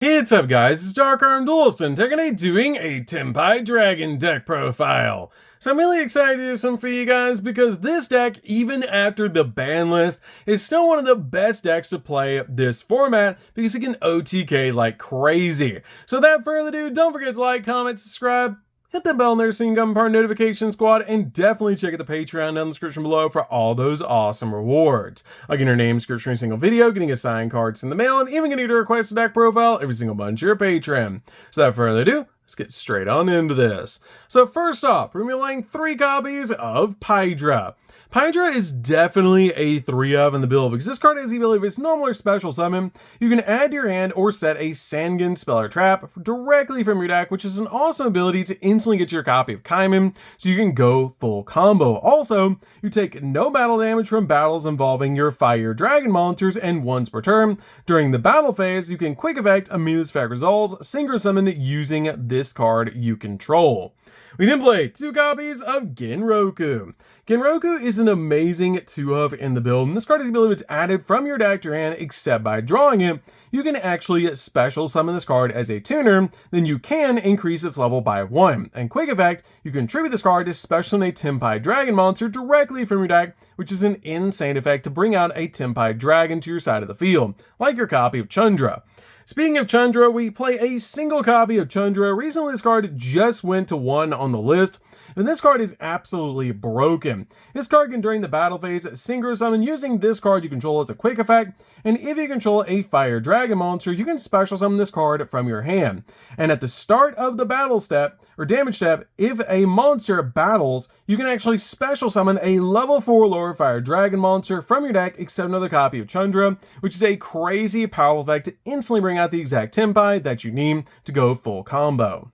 What's up guys, it's DarkArmedDuelist and today doing a Tenpai Dragon deck profile. So I'm really excited to do something for you guys because this deck, even after the ban list, is still one of the best decks to play this format because it can OTK like crazy. So without further ado, don't forget to like, comment, subscribe, hit that bell there so you can become part of Notification Squad, and definitely check out the Patreon down in the description below for all those awesome rewards. Like in your name, description, every single video, getting assigned cards in the mail, and even getting to request a deck profile every single month to your Patreon. So without further ado, let's get straight on into this. So first off, we're going to be playing 3 copies of Pydra. Pydra is definitely a 3 of in the build because this card has the ability, if it's normal or special summon, you can add to your hand or set a Sangan spell or trap directly from your deck, which is an awesome ability to instantly get your copy of Kaiman, so you can go full combo. Also, you take no battle damage from battles involving your fire dragon monsters, and once per turn, during the battle phase, you can quick effect immune effect results, synchro summon using this card you control. We then play 2 copies of Genroku. Genroku is an amazing 2 of in the build, and this card has the ability that's added from your deck to your hand, except by drawing it, you can actually special summon this card as a tuner, then you can increase its level by 1. And quick effect, you can tribute this card to special summon a Tenpai Dragon monster directly from your deck, which is an insane effect to bring out a Tenpai Dragon to your side of the field, like your copy of Chandra. Speaking of Chandra, we play a single copy of Chandra. Recently, this card just went to 1 on the list, and this card is absolutely broken. This card can, during the battle phase, synchro summon using this card you control as a quick effect, and if you control a fire dragon monster, you can special summon this card from your hand. And at the start of the battle step, or damage step, if a monster battles, you can actually special summon a level 4 lower fire dragon monster from your deck, except another copy of Chandra, which is a crazy powerful effect to instantly bring out the exact Tenpai that you need to go full combo.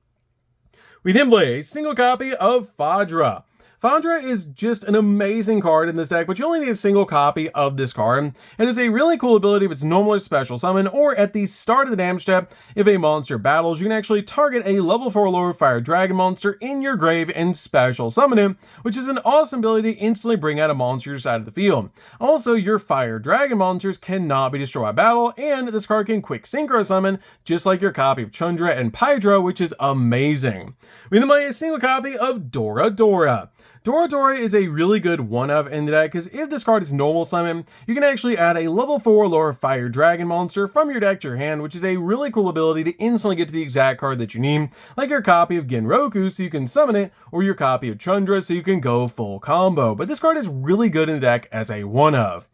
We then play a single copy of Fadra. Fadra is just an amazing card in this deck, but you only need a single copy of this card, and it's a really cool ability if it's normal or special summon, or at the start of the damage step, if a monster battles, you can actually target a level 4 lower fire dragon monster in your grave and special summon him, which is an awesome ability to instantly bring out a monster to your side of the field. Also, your fire dragon monsters cannot be destroyed by battle, and this card can quick synchro summon, just like your copy of Chandra and Pydra, which is amazing. We then play a single copy of Dora Dora. Dora Dora is a really good 1 of in the deck because if this card is normal summon, you can actually add a level 4 lower fire dragon monster from your deck to your hand, which is a really cool ability to instantly get to the exact card that you need, like your copy of Genroku so you can summon it, or your copy of Chandra so you can go full combo. But this card is really good in the deck as a 1 of.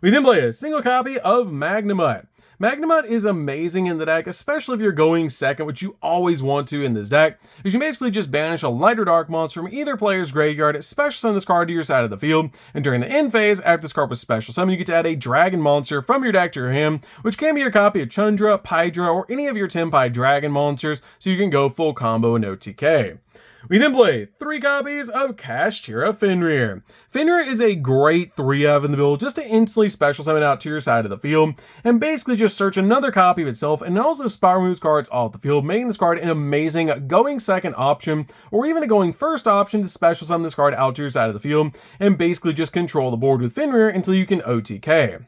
We then play a single copy of Magnemite. Magnemite is amazing in the deck, especially if you're going second, which you always want to in this deck, because you basically just banish a light or dark monster from either player's graveyard, special summon this card to your side of the field, and during the end phase, after this card was special summon, you get to add a dragon monster from your deck to your hand, which can be your copy of Chandra, Pydra, or any of your Tenpai dragon monsters, so you can go full combo and OTK. We then play 3 copies of Kashtira Fenrir. Fenrir is a great 3 of in the build just to instantly special summon out to your side of the field and basically just search another copy of itself, and also spiral moves cards off the field, making this card an amazing going second option or even a going first option to special summon this card out to your side of the field and basically just control the board with Fenrir until you can OTK.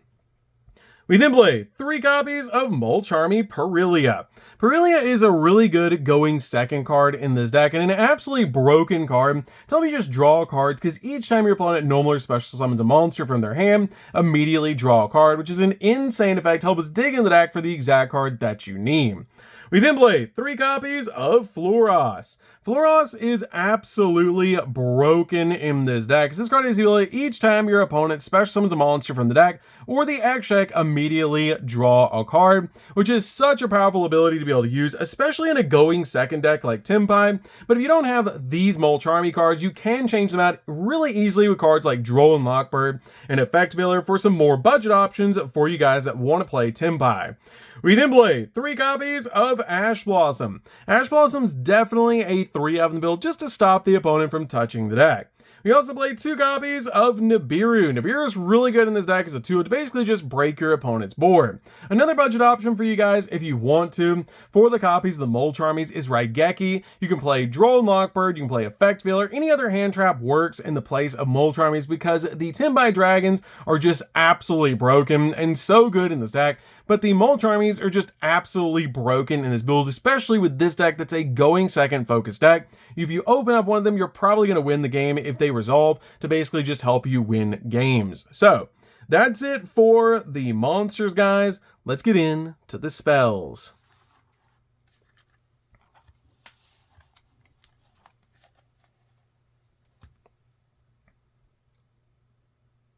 We then play 3 copies of Molcharmy Perilia. Perilia is a really good going second card in this deck, and an absolutely broken card to help you just draw cards, because each time your opponent normally or special summons a monster from their hand, immediately draw a card, which is an insane effect to help us dig in the deck for the exact card that you need. We then play 3 copies of Floros. Floros is absolutely broken in this deck, because this card has the ability each time your opponent special summons a monster from the deck or the action deck, immediately draw a card, which is such a powerful ability to be able to use, especially in a going second deck like Tenpai. But if you don't have these Molcharmy cards, you can change them out really easily with cards like Droll and Lockbird and Effect Veiler for some more budget options for you guys that want to play Tenpai. We then play 3 copies of Ash Blossom. Ash Blossom's definitely a 3 of in the build just to stop the opponent from touching the deck. We also play 2 copies of Nibiru. Nibiru is really good in this deck as a 2 to basically just break your opponent's board. Another budget option for you guys if you want to, for the copies of the Molcharmies, is Raigeki. You can play Droll and Lockbird, you can play Effect Veiler, any other hand trap works in the place of Molcharmies because the Tenpai dragons are just absolutely broken and so good in this deck. but the Mulch Armies are just absolutely broken in this build, especially with this deck that's a going second focus deck. If you open up one of them, you're probably going to win the game if they resolve to basically just help you win games. So that's it for the monsters, guys. Let's get into the spells.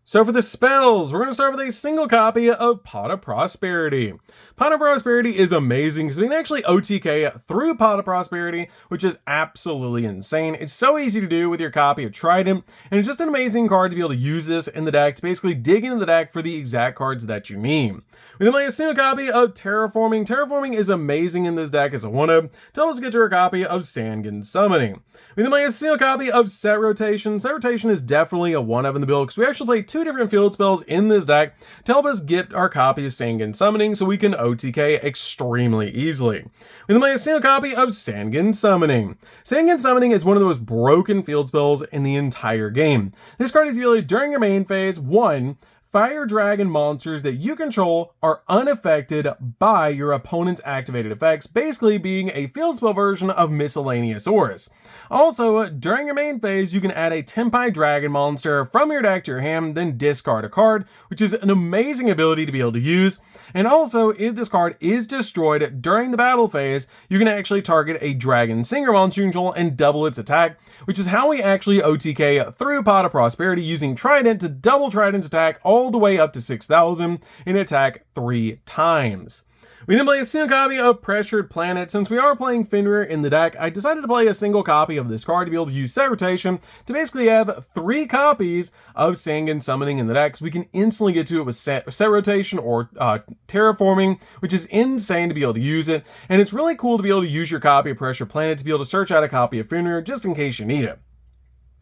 So for the spells, we're going to start with a single copy of Pot of Prosperity. Pot of Prosperity is amazing because we can actually OTK through Pot of Prosperity, which is absolutely insane. It's so easy to do with your copy of Trident, and it's just an amazing card to be able to use this in the deck to basically dig into the deck for the exact cards that you need. We then play a single copy of Terraforming. Terraforming is amazing in this deck as a 1-up to help us get to our copy of Sangan Summoning. We then play a single copy of Set Rotation. Set Rotation is definitely a 1-up in the build because we actually play 2 different field spells in this deck to help us get our copy of Sangan Summoning so we can OTK extremely easily. We then play a single copy of Sangan Summoning. Sangan Summoning is one of the most broken field spells in the entire game. This card is ability during your main phase. 1, Fire Dragon monsters that you control are unaffected by your opponent's activated effects, basically being a field spell version of Miscellaneous Auras. Also, during your main phase, you can add a Tenpai Dragon monster from your deck to your hand, then discard a card, which is an amazing ability to be able to use. And also, if this card is destroyed during the battle phase, you can actually target a Dragon Singer monster you control and double its attack, which is how we actually OTK through Pot of Prosperity using Trident to double Trident's attack all the way up to 6,000 and attack 3 times. We then play a single copy of Pressured Planet. Since we are playing Fenrir in the deck, I decided to play a single copy of this card to be able to use Set Rotation to basically have 3 copies of Sangan Summoning in the deck, so we can instantly get to it with Set Rotation or Terraforming, which is insane to be able to use it. And it's really cool to be able to use your copy of Pressured Planet to be able to search out a copy of Fenrir just in case you need it.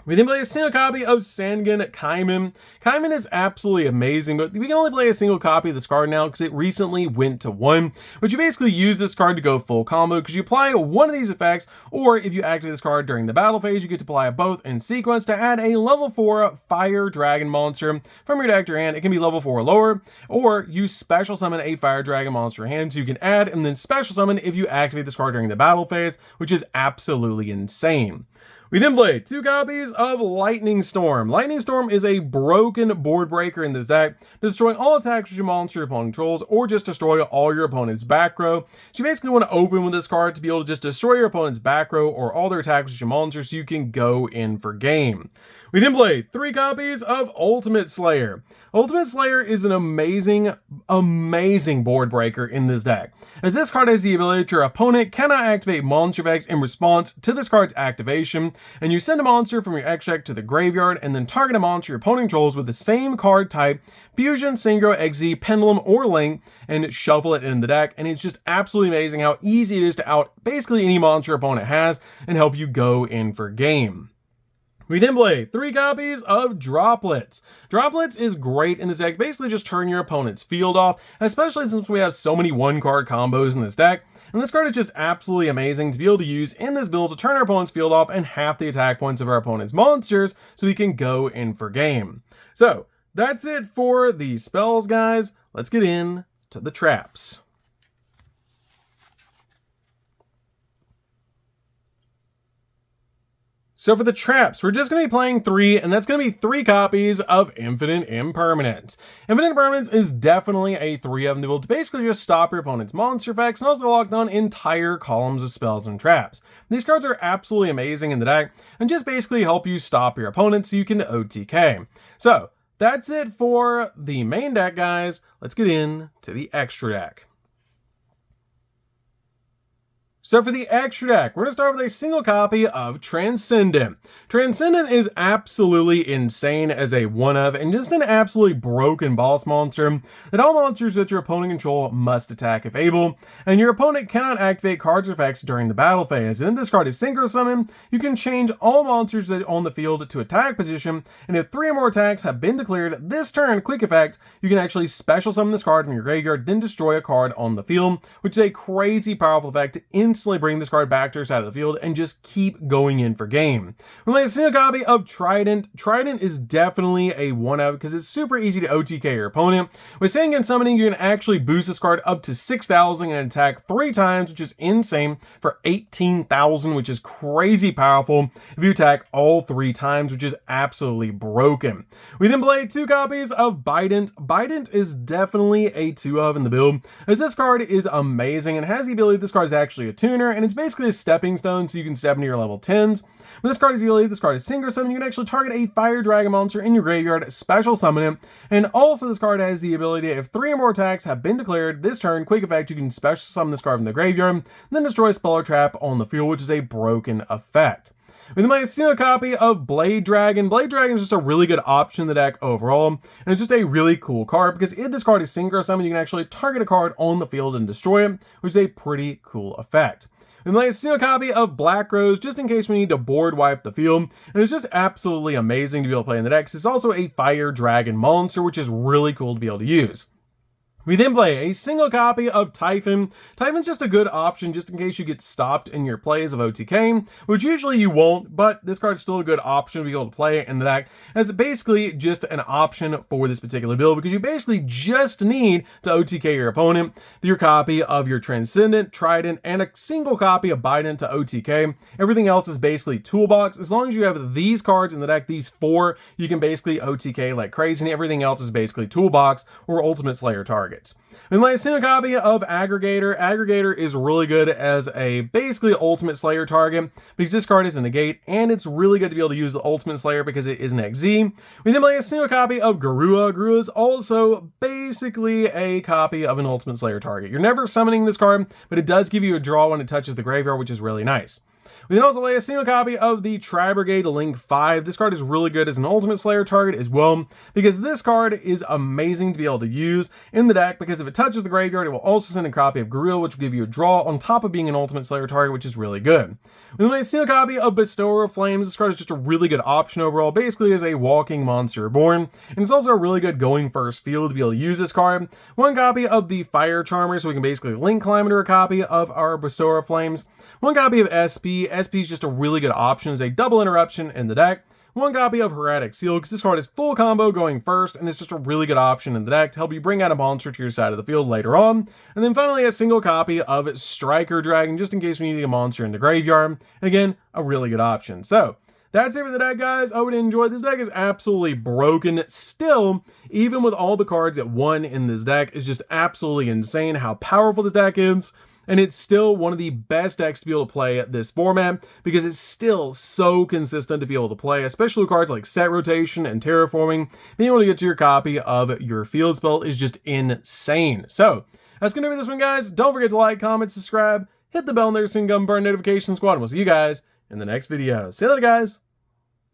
We then play a single copy of Sangan Kaiman. Kaiman is absolutely amazing, but we can only play a single copy of this card now because it recently went to 1, but you basically use this card to go full combo because you apply one of these effects, or if you activate this card during the battle phase, you get to apply both in sequence to add a level 4 Fire Dragon monster from your deck to your hand. It can be level 4 or lower, or you special summon a Fire Dragon monster in hand, so you can add and then special summon if you activate this card during the battle phase, which is absolutely insane. We then play 2 copies of Lightning Storm. Lightning Storm is a broken board breaker in this deck, destroying all attacks with your monster your opponent controls, or just destroy all your opponent's back row. So you basically want to open with this card to be able to just destroy your opponent's back row or all their attacks with your monster so you can go in for game. We then play 3 copies of Ultimate Slayer. Ultimate Slayer is an amazing board breaker in this deck, as this card has the ability that your opponent cannot activate monster effects in response to this card's activation, and you send a monster from your X deck to the graveyard and then target a monster your opponent controls with the same card type, Fusion, Synchro, XZ, Pendulum, or Link, and shuffle it in the deck. And it's just absolutely amazing how easy it is to out basically any monster your opponent has and help you go in for game. We then play 3 copies of Droplets. Droplets is great in this deck. Basically just turn your opponent's field off, especially since we have so many 1-card combos in this deck. And this card is just absolutely amazing to be able to use in this build to turn our opponent's field off and half the attack points of our opponent's monsters so we can go in for game. So that's it for the spells, guys. Let's get in to the traps. So for the traps, we're just going to be playing 3, and that's going to be 3 copies of Infinite Impermanence. Infinite Impermanence is definitely a 3-of in the build to basically just stop your opponent's monster effects and also lock down entire columns of spells and traps. These cards are absolutely amazing in the deck and just basically help you stop your opponent so you can OTK. So that's it for the main deck, guys. Let's get in to the extra deck. So for the extra deck, we're going to start with a single copy of Transcendent. Transcendent is absolutely insane as a 1-of and just an absolutely broken boss monster that all monsters that your opponent control must attack if able, and your opponent cannot activate cards or effects during the battle phase. And if this card is Synchro Summon, you can change all monsters that are on the field to attack position, and if 3 or more attacks have been declared this turn, quick effect, you can actually special summon this card from your graveyard, then destroy a card on the field, which is a crazy powerful effect to instantly bring this card back to your side of the field and just keep going in for game. We play a single copy of Trident. Trident is definitely a 1-out because it's super easy to OTK your opponent. With Sangan Summoning, you can actually boost this card up to 6,000 and attack 3 times, which is insane, for 18,000, which is crazy powerful if you attack all 3 times, which is absolutely broken. We then play 2 copies of Bident. Bident is definitely a 2-of in the build, as this card is amazing and has the ability, this card is actually a tuner, and it's basically a stepping stone so you can step into your level 10s. But this card has the ability, this card is Synchro Summon, you can actually target a fire dragon monster in your graveyard, special summon it, and also this card has the ability, if 3 or more attacks have been declared this turn, quick effect, you can special summon this card from the graveyard, and then destroy a spell or trap on the field, which is a broken effect. We then play a single copy of Blade Dragon. Blade Dragon is just a really good option in the deck overall, and it's just a really cool card because if this card is Synchro Summon, you can actually target a card on the field and destroy it, which is a pretty cool effect. We play a single copy of Black Rose just in case we need to board wipe the field, and it's just absolutely amazing to be able to play in the deck. It's also a fire dragon monster, which is really cool to be able to use. We then play a single copy of Typhon. Typhon's just a good option just in case you get stopped in your plays of OTK, which usually you won't, but this card's still a good option to be able to play in the deck, as basically just an option for this particular build, because you basically just need to OTK your opponent, your copy of your Transcendent, Trident, and a single copy of Bident to OTK. Everything else is basically toolbox. As long as you have these cards in the deck, these 4, you can basically OTK like crazy, and everything else is basically toolbox or Ultimate Slayer target. We play a single copy of Aggregator. Aggregator is really good as a basically Ultimate Slayer target because this card is a negate, and it's really good to be able to use the Ultimate Slayer because it is an XZ. We then play a single copy of Garua. Garua is also basically a copy of an Ultimate Slayer target. You're never summoning this card, but it does give you a draw when it touches the graveyard, which is really nice. We then also play a single copy of the Tri-Brigade Link 5. This card is really good as an Ultimate Slayer target as well, because this card is amazing to be able to use in the deck, because if it touches the graveyard, it will also send a copy of Gorilla, which will give you a draw on top of being an Ultimate Slayer target, which is really good. We then play a single copy of Bestower of Flames. This card is just a really good option overall, basically as a walking monster reborn, and it's also a really good going first field to be able to use this card. 1 copy of the Fire Charmer, so we can basically link climb into a copy of our Bestower of Flames. 1 copy of SP. SP is just a really good option as a double interruption in the deck. 1 copy of Heretic Seal, because this card is full combo going first, and it's just a really good option in the deck to help you bring out a monster to your side of the field later on. And then finally a single copy of Striker Dragon, just in case we need a monster in the graveyard. And again, a really good option. So that's it for the deck, guys. I would enjoy. This deck is absolutely broken. Still, even with all the cards at 1 in this deck, is just absolutely insane how powerful this deck is. And it's still one of the best decks to be able to play this format because it's still so consistent to be able to play, especially with cards like Set Rotation and Terraforming. Being able to get to your copy of your field spell is just insane. So that's going to be this one, guys. Don't forget to like, comment, subscribe, hit the bell and there's some gun burn notification squad, and we'll see you guys in the next video. See you later, guys.